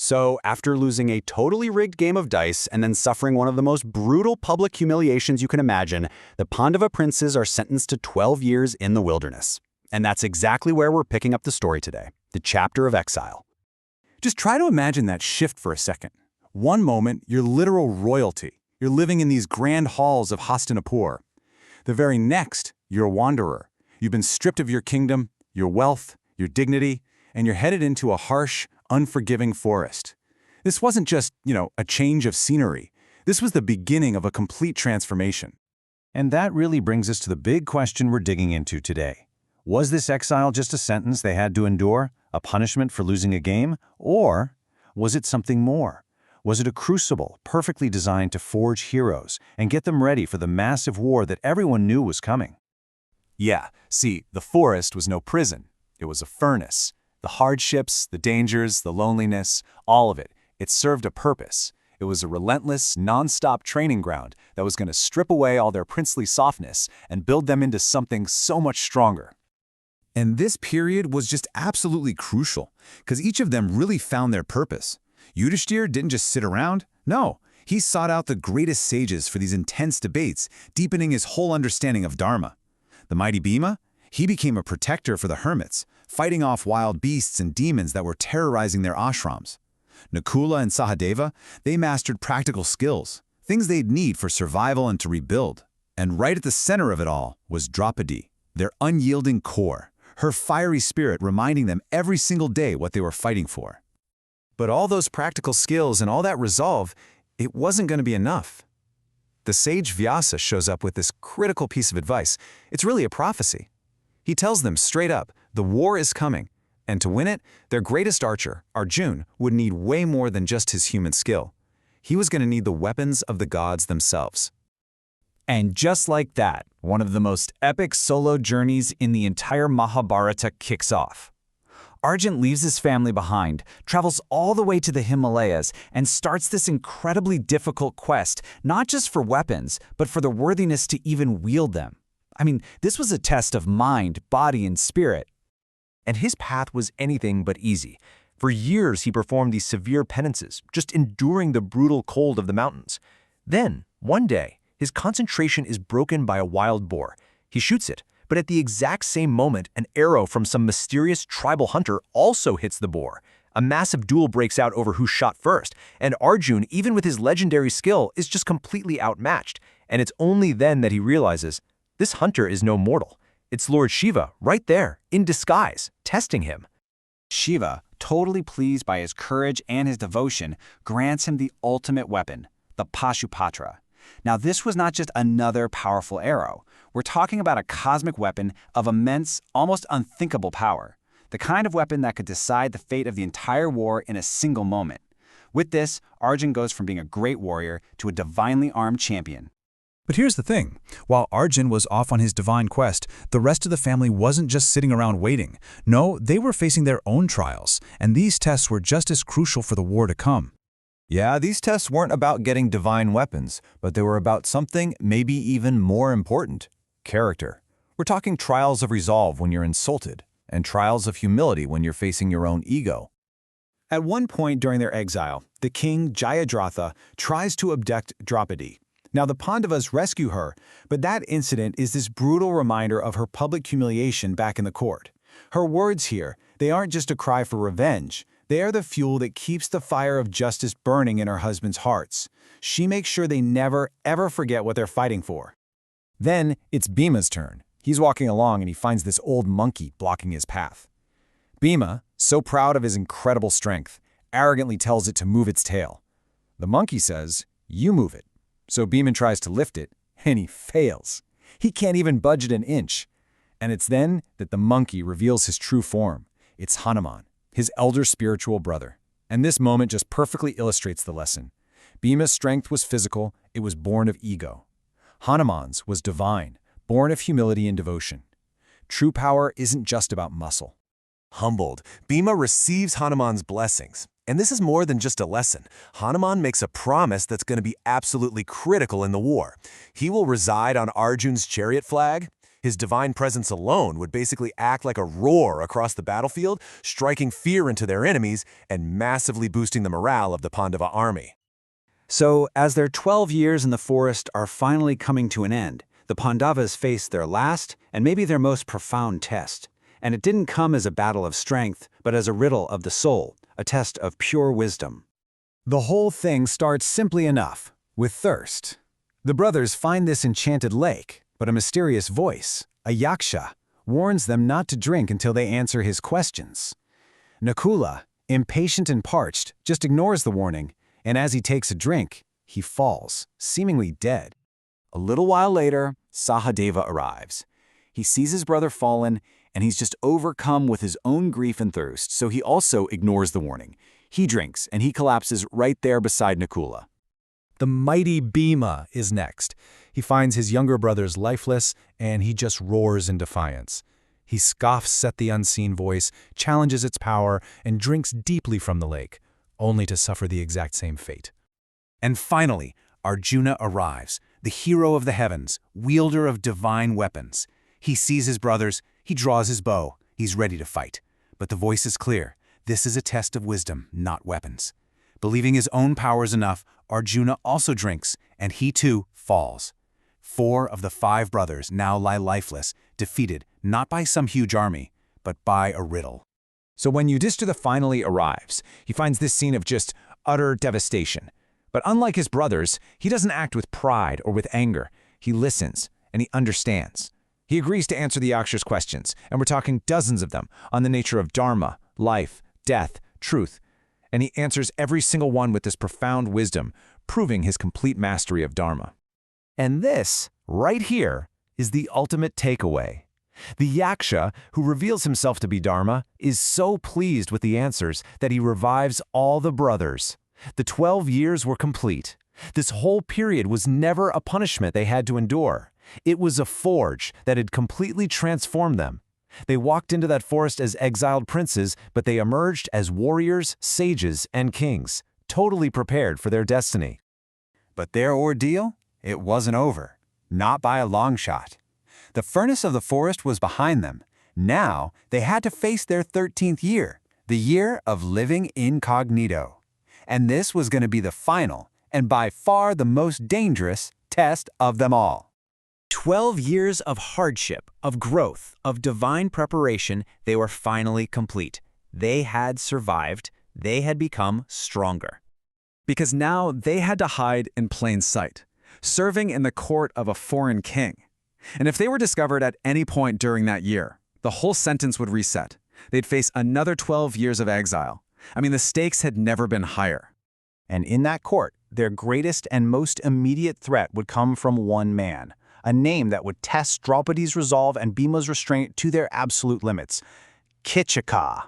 So, after losing a totally rigged game of dice and then suffering one of the most brutal public humiliations you can imagine, the Pandava princes are sentenced to 12 years in the wilderness. And that's exactly where we're picking up the story today, the chapter of exile. Just try to imagine that shift for a second. One moment, you're literal royalty. You're living in these grand halls of Hastinapur. The very next, you're a wanderer. You've been stripped of your kingdom, your wealth, your dignity, and you're headed into a harsh, unforgiving forest. This wasn't just, a change of scenery. This was the beginning of a complete transformation. And that really brings us to the big question we're digging into today. Was this exile just a sentence they had to endure, a punishment for losing a game, or was it something more? Was it a crucible perfectly designed to forge heroes and get them ready for the massive war that everyone knew was coming? Yeah, see, the forest was no prison. It was a furnace. The hardships, the dangers, the loneliness, all of it, it served a purpose. It was a relentless, non-stop training ground that was going to strip away all their princely softness and build them into something so much stronger. And this period was just absolutely crucial, because each of them really found their purpose. Yudhishthira didn't just sit around. No, he sought out the greatest sages for these intense debates, deepening his whole understanding of dharma. The mighty Bhima, he became a protector for the hermits, fighting off wild beasts and demons that were terrorizing their ashrams. Nakula and Sahadeva, they mastered practical skills, things they'd need for survival and to rebuild. And right at the center of it all was Draupadi, their unyielding core, her fiery spirit reminding them every single day what they were fighting for. But all those practical skills and all that resolve, it wasn't going to be enough. The sage Vyasa shows up with this critical piece of advice. It's really a prophecy. He tells them straight up, the war is coming, and to win it, their greatest archer, Arjuna, would need way more than just his human skill. He was going to need the weapons of the gods themselves. And just like that, one of the most epic solo journeys in the entire Mahabharata kicks off. Arjuna leaves his family behind, travels all the way to the Himalayas, and starts this incredibly difficult quest, not just for weapons, but for the worthiness to even wield them. I mean, this was a test of mind, body, and spirit. And his path was anything but easy. For years, he performed these severe penances, just enduring the brutal cold of the mountains. Then, one day, his concentration is broken by a wild boar. He shoots it, but at the exact same moment, an arrow from some mysterious tribal hunter also hits the boar. A massive duel breaks out over who shot first, and Arjuna, even with his legendary skill, is just completely outmatched. And it's only then that he realizes, this hunter is no mortal. It's Lord Shiva, right there, in disguise, testing him. Shiva, totally pleased by his courage and his devotion, grants him the ultimate weapon, the Pashupatastra. Now, this was not just another powerful arrow. We're talking about a cosmic weapon of immense, almost unthinkable power. The kind of weapon that could decide the fate of the entire war in a single moment. With this, Arjuna goes from being a great warrior to a divinely armed champion. But here's the thing. While Arjuna was off on his divine quest, the rest of the family wasn't just sitting around waiting. No, they were facing their own trials, and these tests were just as crucial for the war to come. Yeah, these tests weren't about getting divine weapons, but they were about something maybe even more important: character. We're talking trials of resolve when you're insulted, and trials of humility when you're facing your own ego. At one point during their exile, the king Jayadratha tries to abduct Draupadi. Now, the Pandavas rescue her, but that incident is this brutal reminder of her public humiliation back in the court. Her words here, they aren't just a cry for revenge. They are the fuel that keeps the fire of justice burning in her husband's hearts. She makes sure they never, ever forget what they're fighting for. Then it's Bhima's turn. He's walking along and he finds this old monkey blocking his path. Bhima, so proud of his incredible strength, arrogantly tells it to move its tail. The monkey says, "You move it." So Bhima tries to lift it, and he fails. He can't even budge it an inch. And it's then that the monkey reveals his true form. It's Hanuman, his elder spiritual brother. And this moment just perfectly illustrates the lesson. Bhima's strength was physical, it was born of ego. Hanuman's was divine, born of humility and devotion. True power isn't just about muscle. Humbled, Bhima receives Hanuman's blessings. And this is more than just a lesson. Hanuman makes a promise that's going to be absolutely critical in the war. He will reside on Arjuna's chariot flag. His divine presence alone would basically act like a roar across the battlefield, striking fear into their enemies and massively boosting the morale of the Pandava army. So, as their 12 years in the forest are finally coming to an end, the Pandavas face their last and maybe their most profound test. And it didn't come as a battle of strength, but as a riddle of the soul, a test of pure wisdom. The whole thing starts simply enough, with thirst. The brothers find this enchanted lake, but a mysterious voice, a yaksha, warns them not to drink until they answer his questions. Nakula, impatient and parched, just ignores the warning, and as he takes a drink, he falls, seemingly dead. A little while later, Sahadeva arrives. He sees his brother fallen, and he's just overcome with his own grief and thirst, so he also ignores the warning. He drinks, and he collapses right there beside Nakula. The mighty Bhima is next. He finds his younger brothers lifeless, and he just roars in defiance. He scoffs at the unseen voice, challenges its power, and drinks deeply from the lake, only to suffer the exact same fate. And finally, Arjuna arrives, the hero of the heavens, wielder of divine weapons. He sees his brothers, he draws his bow, he's ready to fight. But the voice is clear. This is a test of wisdom, not weapons. Believing his own power is enough, Arjuna also drinks, and he too falls. 4 of the 5 brothers now lie lifeless, defeated not by some huge army, but by a riddle. So when Yudhishthira finally arrives, he finds this scene of just utter devastation. But unlike his brothers, he doesn't act with pride or with anger. He listens, and he understands. He agrees to answer the Yaksha's questions, and we're talking dozens of them, on the nature of dharma, life, death, truth. And he answers every single one with this profound wisdom, proving his complete mastery of dharma. And this, right here, is the ultimate takeaway. The Yaksha, who reveals himself to be Dharma, is so pleased with the answers that he revives all the brothers. The 12 years were complete. This whole period was never a punishment they had to endure. It was a forge that had completely transformed them. They walked into that forest as exiled princes, but they emerged as warriors, sages, and kings, totally prepared for their destiny. But their ordeal? It wasn't over. Not by a long shot. The furnace of the forest was behind them. Now they had to face their 13th year, the year of living incognito. And this was going to be the final, and by far the most dangerous, test of them all. 12 years of hardship, of growth, of divine preparation, they were finally complete. They had survived. They had become stronger. Because now they had to hide in plain sight, serving in the court of a foreign king. And if they were discovered at any point during that year, the whole sentence would reset. They'd face another 12 years of exile. I mean, the stakes had never been higher. And in that court, their greatest and most immediate threat would come from one man, a name that would test Draupadi's resolve and Bhima's restraint to their absolute limits: Kichaka.